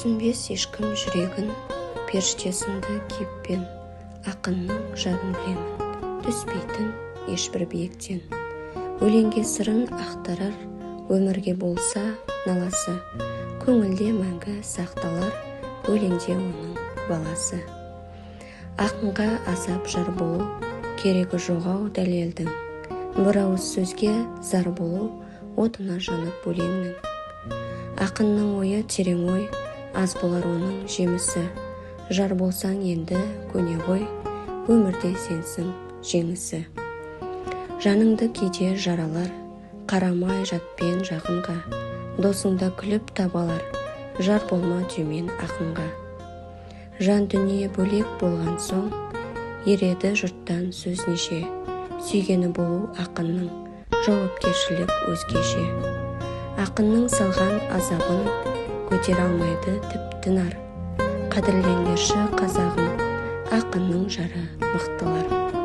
түсінбес ешкім жүрегін, періште сынды кейіппен ақынның жарын білемін, түспейтін ешбір биіктен. Өлеңге сырын ақтарар, өмірге болса наласы, көңілде мәңгі сақталар, өлеңде оның баласы. Ақынға азап жар болу, керегі жоғау дәлелдің, бір ауыз сөзге зар болу, отына жанып өлеңнің. Ақынның ойы терең ой, аз болар оның жемісі, жар болсаң енді көне ғой, өмірде сенсің жеңісі. Жаныңды кейде жаралар, қарамай жатпен жақынға, досыңда күліп табалар, жар болма түймен ақынға. Жан дүние бөлек болған соң, ереді жұрттан сөз неше, сүйгені болу ақынның, жауапкершілік өзгеше. Ақынның салған азабын көтер алмайды тіпті нар, қадірлеңдерші қазағым, ақынның жары мықтылар.